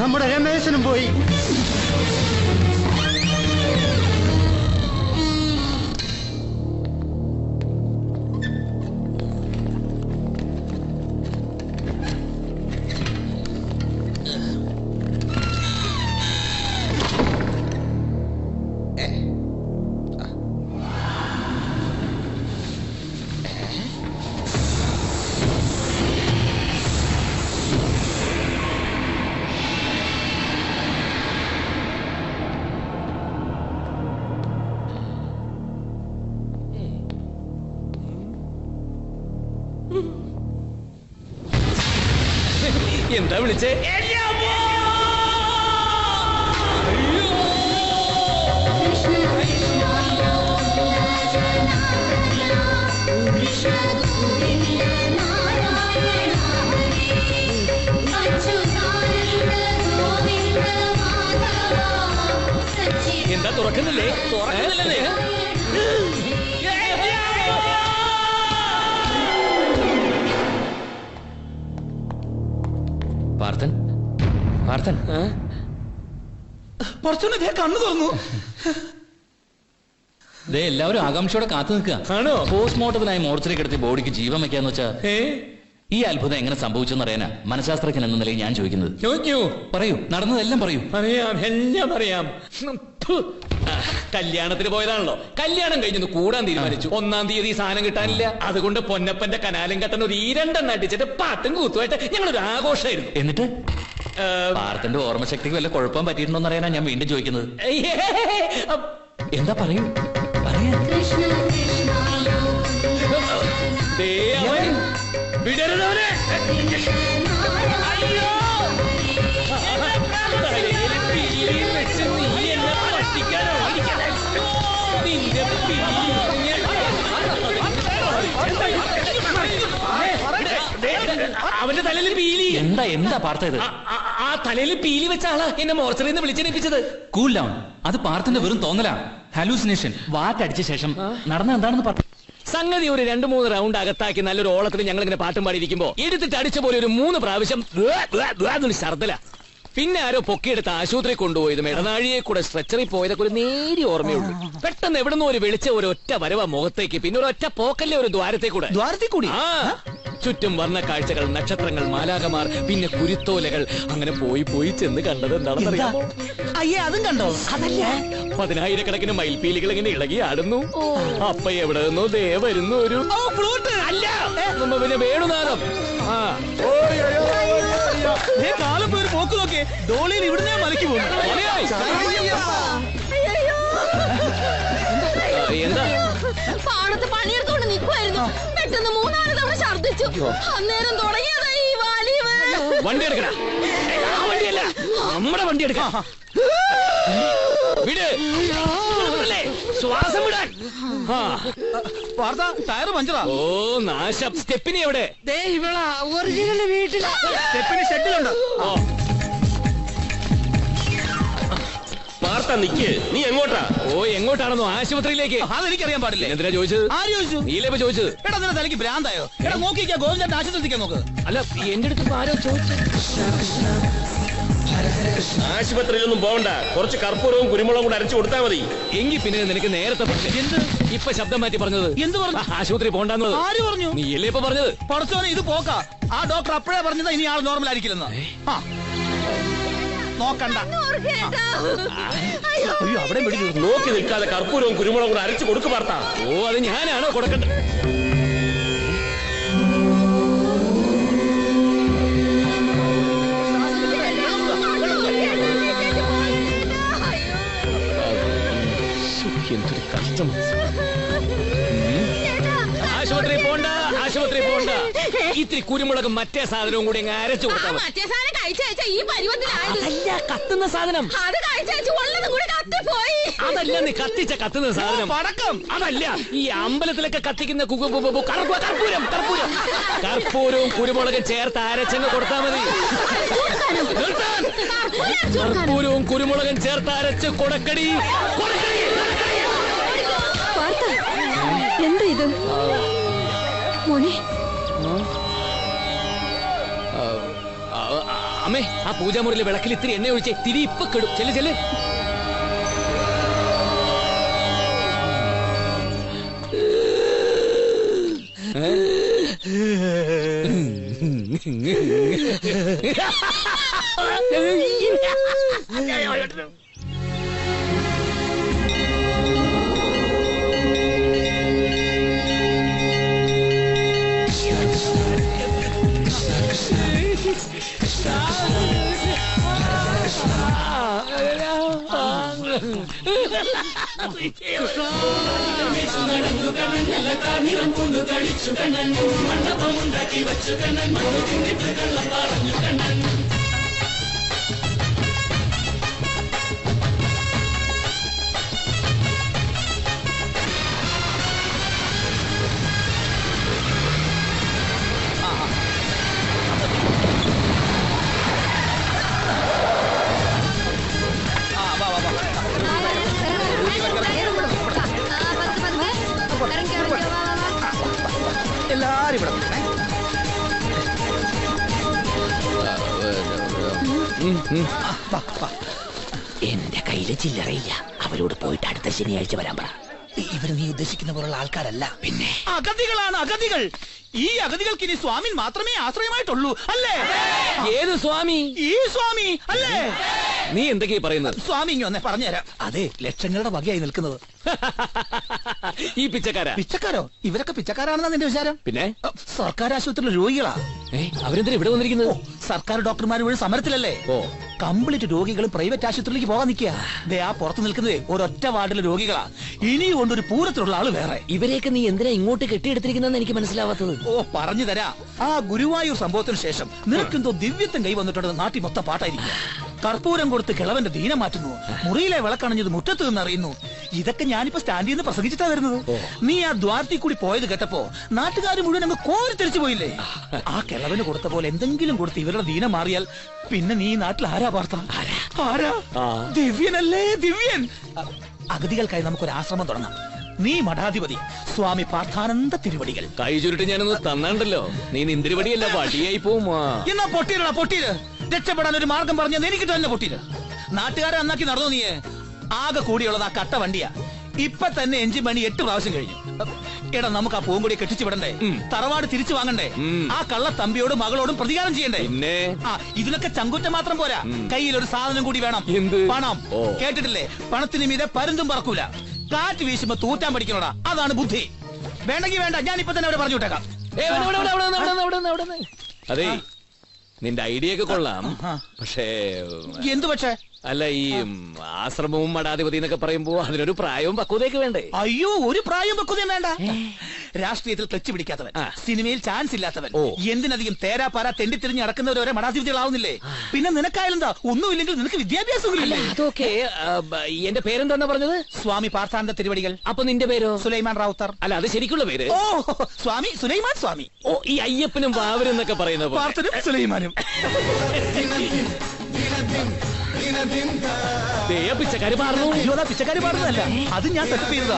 നമ്മുടെ രമേശനും പോയി. എന്താ വിളിച്ചേ? എന്താ തുറക്കുന്നില്ലേ? തുറക്കുന്നില്ലേ? പാർത്ഥൻ, പാർത്ഥൻ, കണ്ണു തുറന്നു. എല്ലാവരും ആകാംക്ഷയോടെ കാത്തു നിൽക്കുക. ആണോ? പോസ്റ്റ്മോർട്ടത്തിനായി മോർച്ചറി കിടത്തി ബോഡിക്ക് ജീവൻ വെക്കാന്ന് വെച്ചാ ഈ അത്ഭുതം എങ്ങനെ സംഭവിച്ചെന്ന് അറിയാനാ മനഃശാസ്ത്രജ്ഞൻ എന്ന നിലയിൽ ഞാൻ ചോദിക്കുന്നത്. പറയൂ, നടന്നതെല്ലാം പറയൂ. അറിയാം, എല്ലാം അറിയാം. കല്യാണത്തിന് പോയതാണല്ലോ. കല്യാണം കഴിഞ്ഞൊന്ന് കൂടാൻ തീരുമാനിച്ചു. 1-ാം തീയതി സാധനം കിട്ടാനില്ല. അതുകൊണ്ട് പൊന്നപ്പന്റെ കനാലും കെട്ടൻ ഒരു 2 അടിച്ചിട്ട് പാട്ടും കൂത്തുമായിട്ട് ഞങ്ങളൊരു ആഘോഷമായിരുന്നു. എന്നിട്ട് പാർത്ഥന്റെ ഓർമ്മശക്തിക്ക് വല്ല കുഴപ്പം പറ്റിയിട്ടുണ്ടോന്ന് അറിയാനാ ഞാൻ വീണ്ടും ചോദിക്കുന്നത്. എന്താ പറയൂ, പറയാ. വിടരുന്നവനെ! അവന്റെ തലയിൽ പീലി. എന്താ എന്താ പാർത്ഥ ഇത്? ആ തലയിൽ പീലി വെച്ച ആളാ എന്നെ മോർച്ചറിയിൽ നിന്ന് വിളിച്ചെണിപ്പിച്ചത്. Cool down. അത് പാർത്ഥന്റെ വെറും തോന്നലാ, ഹാലൂസിനേഷൻ. വാറ്റടിച്ച ശേഷം നടന്ന എന്താണെന്ന് പറഞ്ഞു. സംഗതി ഒരു 2-3 റൗണ്ട് അകത്താക്കി നല്ലൊരു ഓളത്തിൽ ഞങ്ങൾ ഇങ്ങനെ പാട്ടും പാടിയിരിക്കുമ്പോ എടുത്തിട്ട് അടിച്ച പോലെ ഒരു 3 പ്രാവശ്യം ശർദ്ദല. പിന്നെ ആരോ പൊക്കിയെടുത്ത് ആശുപത്രി കൊണ്ടുപോയത് ഇടനാഴിയെ കൂടെ സ്ട്രെച്ചറിൽ പോയതൊക്കെ ഒരു നേരിയ ഓർമ്മയുള്ളൂ. പെട്ടെന്ന് എവിടുന്ന് ഒരു വെളിച്ച ഒരു ഒറ്റ വരവ മുഖത്തേക്ക്, പിന്നെ ഒരു ഒറ്റ പോക്കല്ലേ ഒരു ദ്വാരത്തെ കൂടി. ആ ചുറ്റും വർണ്ണ കാഴ്ചകൾ, നക്ഷത്രങ്ങൾ, മാലാകമാർ, പിന്നെ കുരുത്തോലകൾ. അങ്ങനെ പോയി ചെന്ന് കണ്ടത് എന്താണെന്ന് അറിയാമോ? അതും കണ്ടോ? അതല്ല, 10,000-കണക്കിന് മയിൽപീലികൾ ഇങ്ങനെ ഇളകി ആടുന്നു. അപ്പ എവിടെ നിന്നോ ദേ വരുന്നു ഒരു അല്ല പിന്നെ വേണുനാഥം. കാലം പോയി പോക്ക് നോക്കിയേ, ഡോളിയിൽ ഇവിടുന്ന് മലക്കി പോകുന്നു. എന്താ പാടത്ത് പണിയെടുത്തോണ്ട് നിൽക്കുമായിരുന്നു. പെട്ടെന്ന് 3-4 തവണ ഛർദ്ദിച്ചു. അന്നേരം തുടങ്ങിയതായി ഈ വാലിവ്. വണ്ടി എടുക്കടാ. വണ്ടിയല്ല, നമ്മുടെ വണ്ടി എടുക്കാം. വിട്, ശ്വാസം വിടാൻ. ടയർ പഞ്ചറാ. ഓ നാശം. സ്റ്റെപ്പിനി എവിടെ? ഒറിജിനൽ വീട്ടിലാ. സ്റ്റെപ്പിനി ഷെഡിലുണ്ട്. പാർത്ത നിക്ക്, നീ എങ്ങോട്ടാ? ഓ എങ്ങോട്ടാണെന്നോ? ആശുപത്രിയിലേക്ക്. അതെനിക്കറിയാൻ പാടില്ല. എന്തിനാ ചോദിച്ചത്? ആര് ചോദിച്ചു? നീലപ്പ ചോദിച്ചത്. എടാ നിന്റെ തലയ്ക്ക് ഭ്രാന്തായോ? എടാ നോക്കിക്കാ, ഗോവിന്ദന്റെ ആശുപത്രിക്കാൻ നോക്ക്. അല്ല എന്റെ അടുത്ത് ആരോ ചോദിച്ചു. ആശുപത്രിയിലൊന്നും പോകണ്ട, കുറച്ച് കർപ്പൂരവും കുരുമുളകും കൂടെ അരച്ചു കൊടുത്താൽ മതി. എങ്കിൽ പിന്നെ നിനക്ക് നേരത്തെ എന്ത് ഇപ്പൊ ശബ്ദം മാറ്റി പറഞ്ഞത്? എന്ത് പറഞ്ഞു? ആശുപത്രി പോണ്ടെന്നത് ആര് പറഞ്ഞു? നീയല്ലേ ഇപ്പൊ പറഞ്ഞത്? പടച്ചോനെ, ഇത് പോക്കാ. ആ ഡോക്ടർ അപ്പോഴേ പറഞ്ഞത് ഇനി ആൾ നോർമൽ ആയിരിക്കില്ലെന്ന്. നോക്കണ്ട. അയ്യോ, അവിടെ പിടിച്ചു. നോക്കി നിൽക്കാതെ കർപ്പൂരവും കുരുമുളകും കൂടെ അരച്ചു കൊടുക്ക് പാർത്ത. ഓ, അത് ഞാനാണോ കൊടുക്കണ്ടത്? എന്തൊരു കഷ്ടം. ആശുപത്രി പോണ്ട, ആശുപത്രി പോണ്ട. ഇത്തിരി കുരുമുളകും മറ്റേ സാധനവും കൂടി അങ്ങ് അരച്ചു കൊടുത്താൽ മതി. മറ്റേ സാധനം കഴിച്ച ഈ പരുവത്തിലായത്. അതല്ല, കത്തുന്ന സാധനം. അത് കഴിച്ച ഉള്ളതും കൂടെ കത്തിപ്പോയി. അതല്ല, നീ കത്തിച്ച കത്തുന്ന സാധനം. പടക്കം. അതല്ല, ഈ അമ്പലത്തിലൊക്കെ കത്തിക്കുന്ന കർപ്പൂരം. കർപ്പൂരവും കുരുമുളകും ചേർത്ത് അരച്ചങ്ങ് കൊടുത്താൽ മതി. കർപ്പൂരവും കുരുമുളകും ചേർത്ത് അരച്ച് കൊടുക്കടി. എന്താ ഇത് മോനെ? അമ്മേ, ആ പൂജാമുറിയിലെ വിളക്കിൽ ഇത്തിരി എണ്ണ ഒഴിച്ചേ. തിരി ഇപ്പൊ കെടും. ചെല്ല്. എല്ലാരും ഇവിടെ എന്റെ കയ്യില് ചില്ലറയില്ല. അവരോട് പോയിട്ട് അടുത്ത ശനിയാഴ്ച വരാൻ പറ. ഇവര് നീ ഉദ്ദേശിക്കുന്ന പോലുള്ള ആൾക്കാരല്ല. പിന്നെ അഗതികളാണ് അഗതികൾ. ഈ അഗതികൾക്ക് ഇനി സ്വാമി മാത്രമേ ആശ്രയമായിട്ടുള്ളൂ, അല്ലേ? ഏത് സ്വാമി? ഈ സ്വാമി അല്ലേ? നീ എന്തൊക്കെയാ പറയുന്നത്? സ്വാമി ഇങ്ങ വന്നേ പറഞ്ഞുതരാം. അതെ, ലക്ഷങ്ങളുടെ വകയായി നിൽക്കുന്നത്. ഈ പിച്ചക്കാരാ? പിച്ചക്കാരോ? ഇവരൊക്കെ പിച്ചക്കാരാണെന്നാ നിന്റെ വിചാരം? പിന്നെ സർക്കാർ ആശുപത്രിയിലെ രോഗികളാ. അവരെന്തിനാ ഇവിടെ വന്നിരിക്കുന്നത്? സർക്കാർ ഡോക്ടർമാർ വഴി സമരത്തിലല്ലേ? ഓ, കംപ്ലീറ്റ് രോഗികൾ പ്രൈവറ്റ് ആശുപത്രിയിലേക്ക് പോകാൻ നിൽക്കുക. ദേ ആ പുറത്ത് നിൽക്കുന്നതേ ഒരൊറ്റ വാർഡിലെ രോഗികളാ. ഇനിയും കൊണ്ടൊരു പൂരത്തിലുള്ള ആള് വേറെ. ഇവരെയൊക്കെ നീ എന്തിനാ ഇങ്ങോട്ട് കെട്ടിയെടുത്തിരിക്കുന്നെന്ന് എനിക്ക് മനസ്സിലാവാത്തത്. ഓ, പറഞ്ഞു തരാ. ആ ഗുരുവായൂർ സംഭവത്തിന് ശേഷം നിനക്കെന്തോ ദിവ്യത്വം കൈ വന്നിട്ടുണ്ടെന്ന് നാട്ടിൽ മൊത്തം പാട്ടായിരിക്കും. കർപ്പൂരം കൊടുത്ത് കിളവന്റെ ദീനം മാറ്റുന്നു, മുറിയിലെ വിളക്കണഞ്ഞത് മുറ്റത്ത് നിന്ന് അറിയുന്നു. ഇതൊക്കെ ഞാനിപ്പോ സ്റ്റാൻഡിൽ നിന്ന് പ്രസംഗിച്ചിട്ടാ വരുന്നത്. നീ ആ ദ്വാരത്തിൽ കൂടി പോയത് കേട്ടപ്പോ നാട്ടുകാർ മുഴുവൻ അങ്ങ് കോരിത്തെരിച്ചു പോയില്ലേ? ആ കിളവന് കൊടുത്ത പോലെ എന്തെങ്കിലും കൊടുത്ത് ഇവരുടെ ദീനം മാറിയാൽ പിന്നെ നീ നാട്ടിൽ ആരാ വാർത്ത? ആരാ? ദിവ്യനല്ലേ, ദിവ്യൻ. അഗതികൾക്കായി നമുക്കൊരു ആശ്രമം തുടങ്ങാം. നീ മഠാധിപതി, സ്വാമി പാർത്ഥാനന്ദ തിരുവടികൾ. കൈ ചുരുട്ടി ഞാനൊന്ന് തന്നാണ്ടല്ലോ. നീ നിന്തിരിവടിയല്ല, വടിയായി പോവും. എന്നാ പൊട്ടീരടാ, പൊട്ടീര്. രക്ഷപ്പെടാൻ ഒരു മാർഗം പറഞ്ഞത് എനിക്ക് തന്നെ പൊട്ടീര്. നാട്ടുകാരെ നന്നാക്കി നടന്നോ നീ? ആകെ കൂടിയുള്ളത് ആ കട്ട വണ്ടിയാ. ഇപ്പൊ തന്നെ എഞ്ചിൻ പണി 8 പ്രാവശ്യം കഴിഞ്ഞു. എടാ, നമുക്ക് ആ പൂങ്കൊടി കെട്ടിച്ചു വിടണ്ടേ? തറവാട് തിരിച്ചു വാങ്ങണ്ടേ? ആ കള്ള തമ്പിയോടും മകളോടും പ്രതികാരം ചെയ്യണ്ടേ? പിന്നെ ഇതിനൊക്കെ ചങ്കുറ്റം മാത്രം പോരാ, കയ്യിൽ ഒരു സാധനം കൂടി വേണം. പണം. കേട്ടിട്ടില്ലേ? പണത്തിന് മീതെ പരുന്തും പറക്കൂല. കാറ്റ് വീശുമ്പോ തൂറ്റാൻ പഠിക്കണോടാ, അതാണ് ബുദ്ധി. വേണ്ടെങ്കിൽ വേണ്ട, ഞാൻ ഇപ്പൊ തന്നെ അവിടെ പറഞ്ഞു വിട്ടേക്കാം. അതെ, നിന്റെ ഐഡിയ ഒക്കെ കൊള്ളാം. പക്ഷേ എന്തു പക്ഷേ? അല്ല, ഈ ആശ്രമവും മഠാധിപതി എന്നൊക്കെ പറയുമ്പോ അതിനൊരു പ്രായവും പക്വതയൊക്കെ വേണ്ടേ? അയ്യോ, ഒരു പ്രായം പക്വതയും വേണ്ട. രാഷ്ട്രീയത്തിൽ ക്ലച്ച് പിടിക്കാത്തവൻ, സിനിമയിൽ ചാൻസ് ഇല്ലാത്തവൻ, എന്തിനധികം തേരാപ്പാര തെണ്ടിത്തിരിഞ്ഞ് നടക്കുന്നവരെ മഠാധിപതികളാവുന്നില്ലേ? പിന്നെ നിനക്കായാലെന്താ? ഒന്നുമില്ലെങ്കിൽ നിനക്ക് വിദ്യാഭ്യാസമില്ല. അതൊക്കെ എന്റെ പേരെന്താ പറഞ്ഞത്? സ്വാമി പാർത്ഥാനന്ദ തിരുവടികൾ. അപ്പൊ നിന്റെ പേരോ? സുലൈമാൻ റാവുത്തർ. അല്ല, അത് ശരിക്കുള്ള പേര്. ഓ, സ്വാമി സുലൈമാൻ സ്വാമി. ഓ, ഈ അയ്യപ്പനും വാവരും എന്നൊക്കെ പറയുന്ന പാർത്തനും സുലൈമാനും. പിച്ചക്കാര് പാടുന്നു. അയ്യോ, പിച്ചക്കാര് പാടുന്നതല്ല, അത് ഞാൻ സെറ്റപ്പ് ചെയ്തതാ.